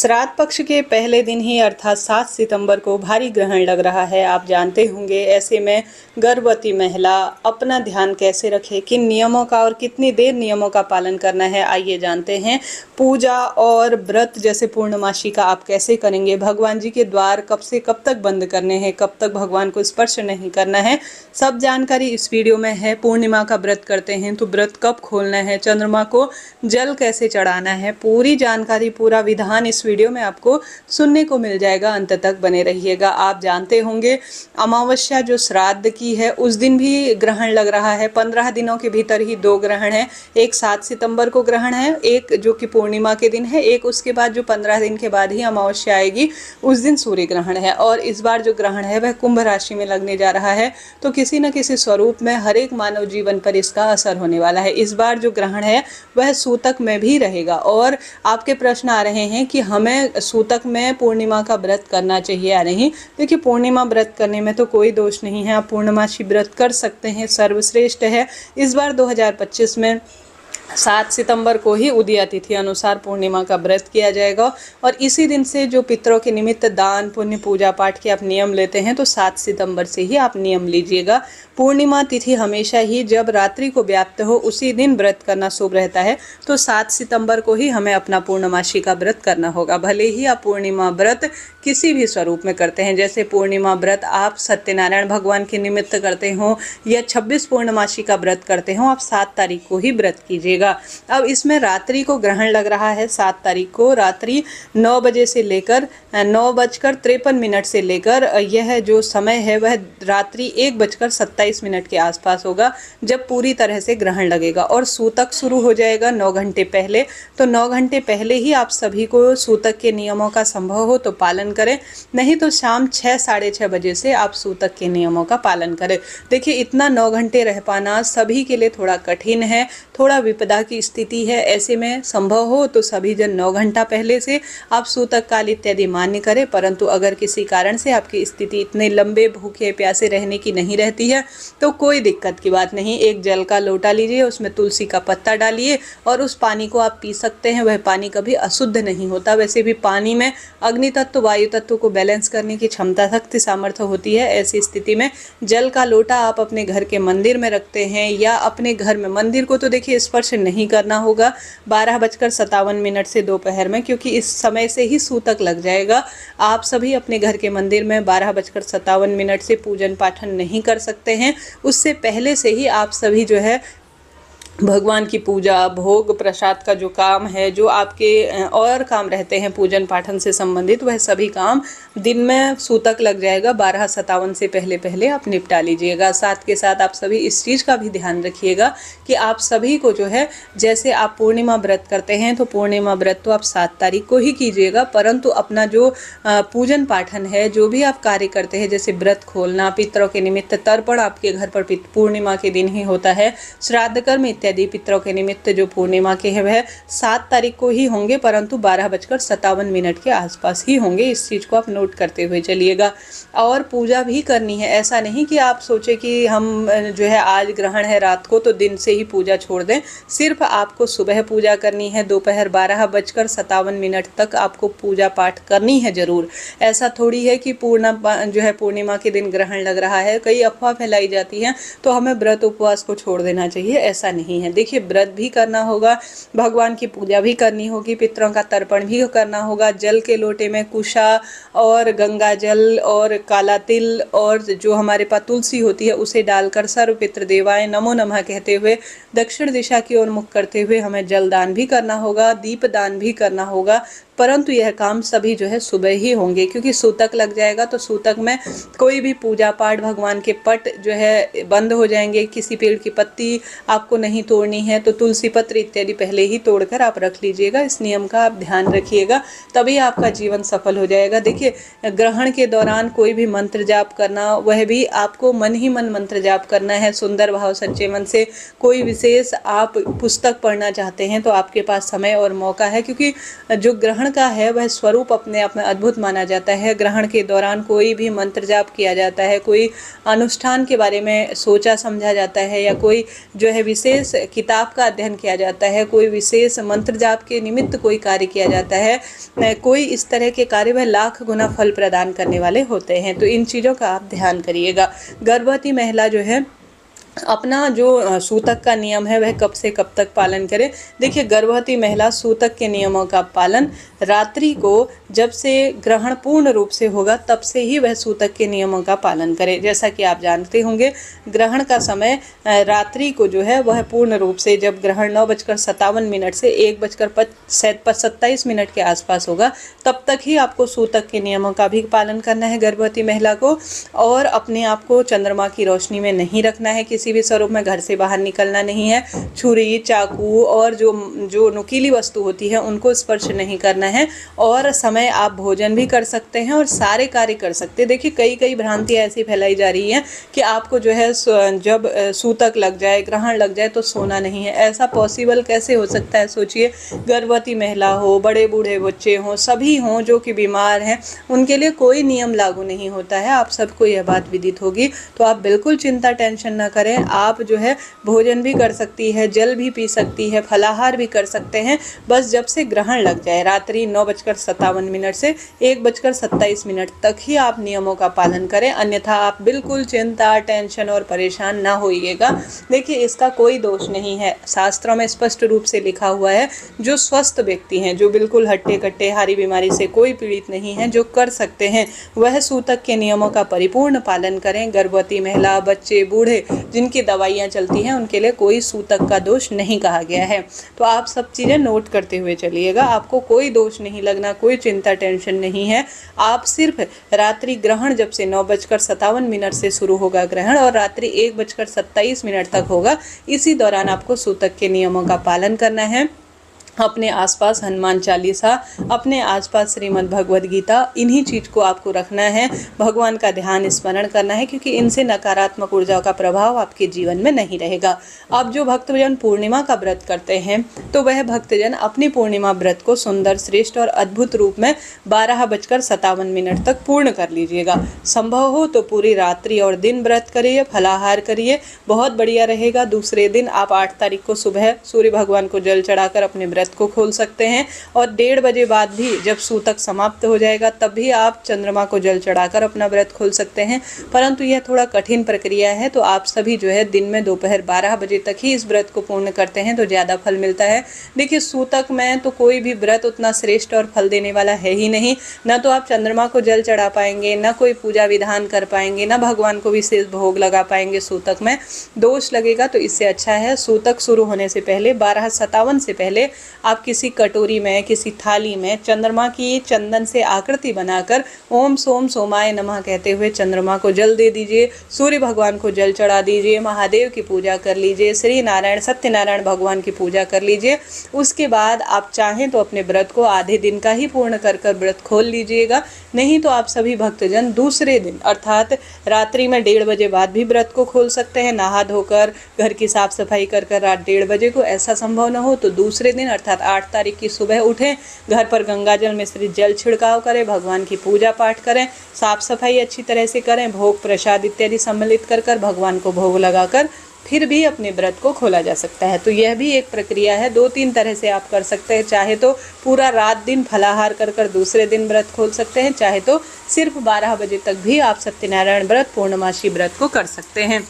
श्राद्ध पक्ष के पहले दिन ही अर्थात 7 सितंबर को भारी ग्रहण लग रहा है। आप जानते होंगे, ऐसे में गर्भवती महिला अपना ध्यान कैसे रखे, किन नियमों का और कितनी देर नियमों का पालन करना है, आइए जानते हैं। पूजा और व्रत जैसे पूर्णमासी का आप कैसे करेंगे, भगवान जी के द्वार कब से कब तक बंद करने हैं, कब तक भगवान को स्पर्श नहीं करना है, सब जानकारी इस वीडियो में है। पूर्णिमा का व्रत करते हैं तो व्रत कब खोलना है, चंद्रमा को जल कैसे चढ़ाना है, पूरी जानकारी, पूरा विधान इस वीडियो में आपको सुनने को मिल जाएगा। अंत तक बने रहिएगा। आप जानते होंगे, अमावस्या जो श्राद्ध की है उस दिन भी ग्रहण लग रहा है। 15 दिनों के भीतर ही 2 ग्रहण है। एक 7 सितंबर को ग्रहण है, एक जो कि पूर्णिमा के दिन है, एक उसके बाद जो 15 दिन के बाद ही अमावस्या आएगी उस दिन सूर्य ग्रहण है। और इस बार जो ग्रहण है वह कुंभ राशि में लगने जा रहा है, तो किसी न किसी स्वरूप में हर एक मानव जीवन पर इसका असर होने वाला है। इस बार जो ग्रहण है वह सूतक में भी रहेगा। और आपके प्रश्न आ रहे हैं कि हमें सूतक में पूर्णिमा का व्रत करना चाहिए या नहीं। देखिए, पूर्णिमा व्रत करने में तो कोई दोष नहीं है, आप पूर्णमासी व्रत कर सकते हैं, सर्वश्रेष्ठ है। इस बार 2025 में 7 सितंबर को ही उदया तिथि अनुसार पूर्णिमा का व्रत किया जाएगा। और इसी दिन से जो पितरों के निमित्त दान पुण्य पूजा पाठ के आप नियम लेते हैं तो 7 सितंबर से ही आप नियम लीजिएगा। पूर्णिमा तिथि हमेशा ही जब रात्रि को व्याप्त हो उसी दिन व्रत करना शुभ रहता है, तो 7 सितंबर को ही हमें अपना पूर्णमासी का व्रत करना होगा। भले ही आप पूर्णिमा व्रत किसी भी स्वरूप में करते हैं, जैसे पूर्णिमा व्रत आप सत्यनारायण भगवान के निमित्त करते हो या 26 पूर्णमासी का व्रत करते हो, आप 7 तारीख को ही व्रत कीजिएगा। अब इसमें रात्रि को ग्रहण लग रहा है। 7 तारीख को रात्रि 9 बजे से लेकर 9:53 से लेकर यह जो समय है वह रात्रि 1:27 के आसपास होगा, जब पूरी तरह से ग्रहण लगेगा। और सूतक शुरू हो जाएगा 9 घंटे पहले। तो 9 घंटे पहले ही आप सभी को सूतक के नियमों का संभव हो तो पालन करें, नहीं तो शाम 6 साढ़े 6 बजे से आप सूतक के नियमों का पालन करें। देखिए, इतना 9 घंटे रह पाना सभी के लिए थोड़ा कठिन है, थोड़ा विपदा की स्थिति है। ऐसे में संभव हो तो सभी जन 9 घंटा पहले से आप सूतक काल इत्यादि मान्य करें। परंतु अगर किसी कारण से आपकी स्थिति इतने लंबे भूखे प्यासे रहने की नहीं रहती है तो कोई दिक्कत की बात नहीं। एक जल का लोटा लीजिए, उसमें तुलसी का पत्ता डालिए और उस पानी को आप पी सकते हैं। वह पानी कभी अशुद्ध नहीं होता। वैसे भी पानी में अग्नि तत्व वायु तत्व को बैलेंस करने की क्षमता, शक्ति, सामर्थ्य होती है। ऐसी स्थिति में जल का लोटा आप अपने घर के मंदिर में रखते हैं या अपने घर में, मंदिर को तो देखिए स्पर्श नहीं करना होगा 12:57 से दोपहर में, क्योंकि इस समय से ही सूतक लग जाएगा। आप सभी अपने घर के मंदिर में 12:57 से पूजन पाठन नहीं कर सकते हैं। उससे पहले से ही आप सभी जो है भगवान की पूजा, भोग प्रसाद का जो काम है, जो आपके और काम रहते हैं पूजन पाठन से संबंधित, वह सभी काम दिन में सूतक लग जाएगा 12:57 से पहले पहले आप निपटा लीजिएगा। साथ के साथ आप सभी इस चीज़ का भी ध्यान रखिएगा कि आप सभी को जो है, जैसे आप पूर्णिमा व्रत करते हैं तो पूर्णिमा व्रत तो आप 7 तारीख को ही कीजिएगा, परंतु अपना जो पूजन पाठन है, जो भी आप कार्य करते हैं, जैसे व्रत खोलना, पितरों के निमित्त तर्पण आपके घर पर पूर्णिमा के दिन ही होता है, श्राद्ध कर्म इत्यादि पितरों के निमित्त जो पूर्णिमा के हैं वह 7 तारीख को ही होंगे, परंतु 12:57 के आसपास ही होंगे। इस चीज़ को आप नोट करते हुए चलिएगा। और पूजा भी करनी है, ऐसा नहीं कि आप सोचे कि हम जो है आज ग्रहण है रात को तो दिन से ही पूजा छोड़ दें। सिर्फ आपको सुबह पूजा करनी है, दोपहर 12:57 तक आपको पूजा पाठ करनी है जरूर। ऐसा थोड़ी है कि पूर्णिमा के दिन ग्रहण लग रहा है, कई अफवाह फैलाई जाती है तो हमें व्रत उपवास को छोड़ देना चाहिए, ऐसा नहीं है। देखिए, व्रत भी करना होगा, भगवान की पूजा भी करनी होगी, पितरों का तर्पण भी करना होगा। जल के लोटे में कुशा और गंगा जल और काला तिल और जो हमारे पास तुलसी होती है उसे डालकर सर्व पितृ देवाय नमो नमः कहते हुए दक्षिण दिशा की ओर मुख करते हुए हमें जल दान भी करना होगा, दीप दान भी करना होगा। परंतु यह काम सभी जो है सुबह ही होंगे, क्योंकि सूतक लग जाएगा तो सूतक में कोई भी पूजा पाठ, भगवान के पट जो है बंद हो जाएंगे। किसी पेड़ की पत्ती आपको नहीं तोड़नी है तो तुलसी पत्र इत्यादि पहले ही तोड़कर आप रख लीजिएगा। इस नियम का आप ध्यान रखिएगा, तभी आपका जीवन सफल हो जाएगा। देखिए, ग्रहण के दौरान कोई भी मंत्र जाप करना, वह भी आपको मन ही मन मंत्र जाप करना है, सुंदर भाव सच्चे मन से। कोई विशेष आप पुस्तक पढ़ना चाहते हैं तो आपके पास समय और मौका है, क्योंकि जो ग्रहण का है वह स्वरूप अपने आप में अद्भुत माना जाता है। ग्रहण के दौरान कोई भी मंत्र जाप किया जाता है, कोई अनुष्ठान के बारे में सोचा समझा जाता है, या कोई जो है विशेष किताब का अध्ययन किया जाता है, कोई विशेष मंत्र जाप के निमित्त कोई कार्य किया जाता है, कोई इस तरह के कार्य वह लाख गुना फल प्रदान करने वाले होते हैं। तो इन चीज़ों का आप ध्यान करिएगा। गर्भवती महिला जो है अपना जो सूतक का नियम है वह कब से कब तक पालन करे। देखिए, गर्भवती महिला सूतक के नियमों का पालन रात्रि को जब से ग्रहण पूर्ण रूप से होगा तब से ही वह सूतक के नियमों का पालन करे। जैसा कि आप जानते होंगे, ग्रहण का समय रात्रि को जो है वह पूर्ण रूप से, जब ग्रहण 9:57 से 1:27 के आसपास होगा, तब तक ही आपको सूतक के नियमों का भी पालन करना है गर्भवती महिला को। और अपने आप को चंद्रमा की रोशनी में नहीं रखना है, किसी भी स्वरूप में घर से बाहर निकलना नहीं है। छुरी, चाकू और जो नुकीली वस्तु होती है उनको स्पर्श नहीं करना है। और समय आप भोजन भी कर सकते हैं और सारे कार्य कर सकते हैं। देखिए, कई भ्रांतियाँ ऐसी फैलाई जा रही हैं कि आपको जो है जब सूतक लग जाए, ग्रहण लग जाए तो सोना नहीं है। ऐसा पॉसिबल कैसे हो सकता है? सोचिए, गर्भवती महिला हो, बड़े बूढ़े बच्चे हों, सभी हों जो कि बीमार हैं, उनके लिए कोई नियम लागू नहीं होता है। आप सबको यह बात विदित होगी। तो आप बिल्कुल चिंता टेंशन ना करें। आप जो है भोजन भी कर सकती है, जल भी पी सकती है, फलाहार भी कर सकते हैं। बस जब से ग्रहण लग जाए रात्रि 9:57 से 1:27 तक ही आप नियमों का पालन करें, अन्यथा आप बिल्कुल चिंता टेंशन और परेशान ना होइएगा। देखिए, इसका कोई दोष नहीं है। शास्त्रों में स्पष्ट रूप से लिखा हुआ है, जो स्वस्थ व्यक्ति हैं, जो बिल्कुल हट्टे कट्टे हारी बीमारी से कोई पीड़ित नहीं है, जो कर सकते हैं, वह सूतक के नियमों का परिपूर्ण पालन करें। गर्भवती महिला, बच्चे, बूढ़े जिनकी दवाइयाँ चलती हैं, उनके लिए कोई सूतक का दोष नहीं कहा गया है। तो आप सब चीज़ें नोट करते हुए चलिएगा। आपको कोई दोष नहीं लगना, कोई चिंता टेंशन नहीं है। आप सिर्फ रात्रि ग्रहण जब से 9:57 से शुरू होगा ग्रहण और रात्रि 1:27 तक होगा, इसी दौरान आपको सूतक के नियमों का पालन करना है। अपने आसपास हनुमान चालीसा, अपने आसपास श्रीमद् भगवद गीता, इन्हीं चीज़ को आपको रखना है। भगवान का ध्यान स्मरण करना है, क्योंकि इनसे नकारात्मक ऊर्जाओं का प्रभाव आपके जीवन में नहीं रहेगा। अब जो भक्तजन पूर्णिमा का व्रत करते हैं, तो वह भक्तजन अपनी पूर्णिमा व्रत को सुंदर, श्रेष्ठ और अद्भुत रूप में 12:57 तक पूर्ण कर लीजिएगा। संभव हो तो पूरी रात्रि और दिन व्रत करिए, फलाहार करिए, बहुत बढ़िया रहेगा। दूसरे दिन आप 8 तारीख को सुबह सूर्य भगवान को जल चढ़ाकर अपने व्रत को खोल सकते हैं। और 1:30 बजे बाद भी जब सूतक समाप्त हो जाएगा तब भी आप चंद्रमा को जल चढ़ाकर अपना व्रत खोल सकते हैं। परंतु यह थोड़ा कठिन प्रक्रिया है, तो आप सभी जो है दिन में दोपहर 12 बजे तक ही इस व्रत को पूर्ण करते हैं तो ज़्यादा फल मिलता है। देखिए, सूतक में तो कोई भी व्रत उतना श्रेष्ठ और फल देने वाला है ही नहीं। न तो आप चंद्रमा को जल चढ़ा पाएंगे, न कोई पूजा विधान कर पाएंगे, न भगवान को विशेष भोग लगा पाएंगे। सूतक में दोष लगेगा। तो इससे अच्छा है सूतक शुरू होने से पहले 12:57 से पहले आप किसी कटोरी में, किसी थाली में चंद्रमा की चंदन से आकृति बनाकर ओम सोम सोमाय नमः कहते हुए चंद्रमा को जल दे दीजिए। सूर्य भगवान को जल चढ़ा दीजिए, महादेव की पूजा कर लीजिए, श्री नारायण सत्यनारायण भगवान की पूजा कर लीजिए। उसके बाद आप चाहें तो अपने व्रत को आधे दिन का ही पूर्ण कर व्रत खोल लीजिएगा। नहीं तो आप सभी भक्तजन दूसरे दिन अर्थात रात्रि में 1:30 बजे बाद भी व्रत को खोल सकते हैं, नहा धोकर, घर की साफ सफाई कर रात 1:30 बजे को। ऐसा संभव न हो तो दूसरे दिन अर्थात 8 तारीख की सुबह उठें, घर पर गंगा जल मिश्रित जल छिड़काव करें, भगवान की पूजा पाठ करें, साफ सफाई अच्छी तरह से करें, भोग प्रसाद इत्यादि सम्मिलित कर भगवान को भोग लगाकर फिर भी अपने व्रत को खोला जा सकता है। तो यह भी एक प्रक्रिया है। 2-3 तरह से आप कर सकते हैं। चाहे तो पूरा रात दिन फलाहार कर दूसरे दिन व्रत खोल सकते हैं, चाहे तो सिर्फ 12 बजे तक भी आप सत्यनारायण व्रत, पूर्णमासी व्रत को कर सकते हैं।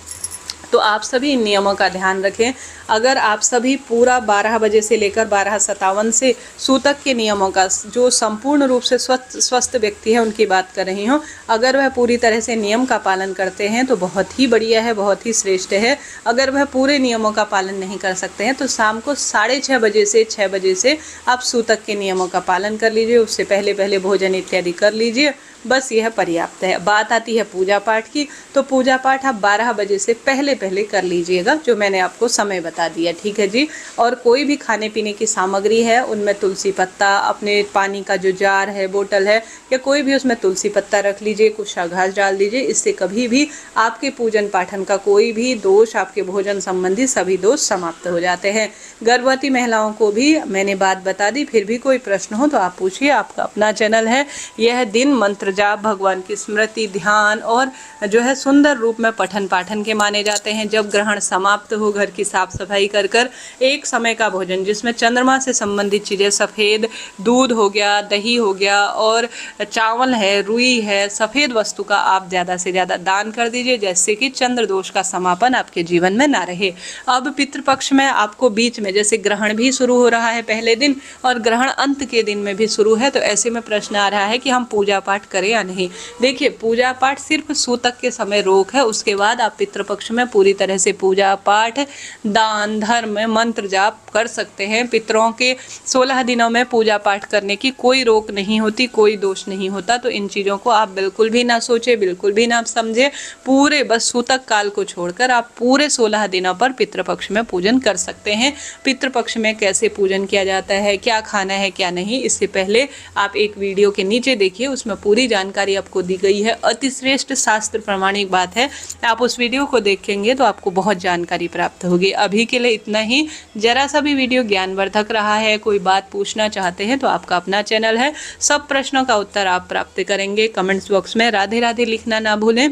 तो आप सभी इन नियमों का ध्यान रखें। अगर आप सभी पूरा 12 बजे से लेकर 12:57 से सूतक के नियमों का, जो संपूर्ण रूप से स्वस्थ व्यक्ति है उनकी बात कर रही हूँ, अगर वह पूरी तरह से नियम का पालन करते हैं तो बहुत ही बढ़िया है, बहुत ही श्रेष्ठ है। अगर वह पूरे नियमों का पालन नहीं कर सकते हैं तो शाम को 6:30 बजे से 6 बजे से आप सूतक के नियमों का पालन कर लीजिए। उससे पहले भोजन इत्यादि कर लीजिए, बस यह पर्याप्त है। बात आती है पूजा पाठ की, तो पूजा पाठ आप 12 बजे से पहले पहले कर लीजिएगा, जो मैंने आपको समय बता दिया, ठीक है जी। और कोई भी खाने पीने की सामग्री है उनमें तुलसी पत्ता, अपने पानी का जो जार है, बोतल है, या कोई भी उसमें तुलसी पत्ता रख लीजिए, कुशा घास डाल दीजिए। इससे कभी भी आपके पूजन पाठन का कोई भी दोष, आपके भोजन संबंधी सभी दोष समाप्त हो जाते हैं। गर्भवती महिलाओं को भी मैंने बात बता दी, फिर भी कोई प्रश्न हो तो आप पूछिए, आपका अपना चैनल है। यह दिन मंत्र जाप, भगवान की स्मृति, ध्यान और जो है सुंदर रूप में पठन पाठन के माने जाते हैं। जब ग्रहण समाप्त हो, घर की साफ सफाई कर कर एक समय का भोजन जिसमें चंद्रमा से संबंधित चीज़ें, सफ़ेद दूध हो गया, दही हो गया और चावल है, रुई है, सफ़ेद वस्तु का आप ज़्यादा से ज़्यादा दान कर दीजिए, जैसे कि चंद्र दोष का समापन आपके जीवन में ना रहे। अब पितृपक्ष में आपको बीच में जैसे ग्रहण भी शुरू हो रहा है पहले दिन और ग्रहण अंत के दिन में भी शुरू है, तो ऐसे में प्रश्न आ रहा है कि हम पूजा पाठ करें या नहीं। देखिए, पूजा पाठ सिर्फ सूतक के समय रोक है, उसके बाद आप पितृपक्ष में पूरी तरह से पूजा पाठ, दान धर्म, मंत्र जाप कर सकते हैं। पितरों के 16 दिनों में पूजा पाठ करने की कोई रोक नहीं होती, कोई दोष नहीं होता। तो इन चीज़ों को आप बिल्कुल भी ना सोचे, बिल्कुल भी ना समझे। पूरे बस सूतक काल को छोड़कर आप पूरे 16 दिनों पर पितृपक्ष में पूजन कर सकते हैं। पितृपक्ष में कैसे पूजन किया जाता है, क्या खाना है क्या नहीं, इससे पहले आप एक वीडियो के नीचे देखिए, उसमें पूरी जानकारी आपको दी गई है। अतिश्रेष्ठ शास्त्र प्रमाणिक बात है, आप उस वीडियो को देखेंगे तो आपको बहुत जानकारी प्राप्त होगी। अभी के लिए इतना ही। जरा सा भी वीडियो ज्ञानवर्धक रहा है, कोई बात पूछना चाहते हैं तो आपका अपना चैनल है, सब प्रश्नों का उत्तर आप प्राप्त करेंगे। कमेंट्स बॉक्स में राधे राधे लिखना ना भूलें।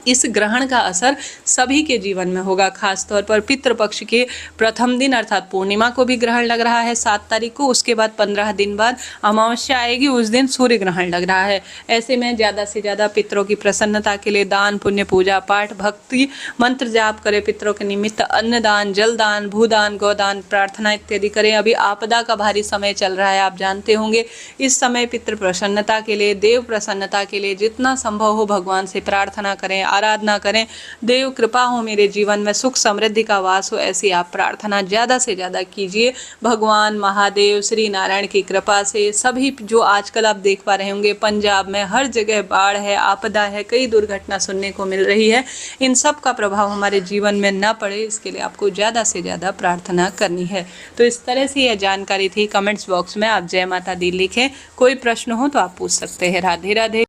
इस ग्रहण का असर सभी के जीवन में होगा, खासतौर पर पितृपक्ष के प्रथम दिन अर्थात पूर्णिमा को भी ग्रहण लग रहा है 7 तारीख को। उसके बाद 15 दिन बाद अमावस्या आएगी, उस दिन सूर्य ग्रहण लग रहा है। ऐसे में ज़्यादा से ज़्यादा पितरों की प्रसन्नता के लिए दान पुण्य, पूजा पाठ, भक्ति, मंत्र जाप करें। पितरों के निमित्त अन्नदान, जलदान, भूदान, गौदान, प्रार्थना इत्यादि करें। अभी आपदा का भारी समय चल रहा है, आप जानते होंगे। इस समय पितृ प्रसन्नता के लिए, देव प्रसन्नता के लिए जितना संभव हो भगवान से प्रार्थना करें, आराधना करें। देव कृपा हो, मेरे जीवन में सुख समृद्धि का वास हो, ऐसी आप प्रार्थना ज़्यादा से ज़्यादा कीजिए। भगवान महादेव श्री नारायण की कृपा से सभी जो आजकल आप देख पा रहे होंगे पंजाब में हर जगह बाढ़ है, आपदा है, कई दुर्घटना सुनने को मिल रही है, इन सब का प्रभाव हमारे जीवन में न पड़े, इसके लिए आपको ज़्यादा से ज़्यादा प्रार्थना करनी है। तो इस तरह से यह जानकारी थी। कमेंट्स बॉक्स में आप जय माता दी लिखें, कोई प्रश्न हो तो आप पूछ सकते हैं। राधे राधे।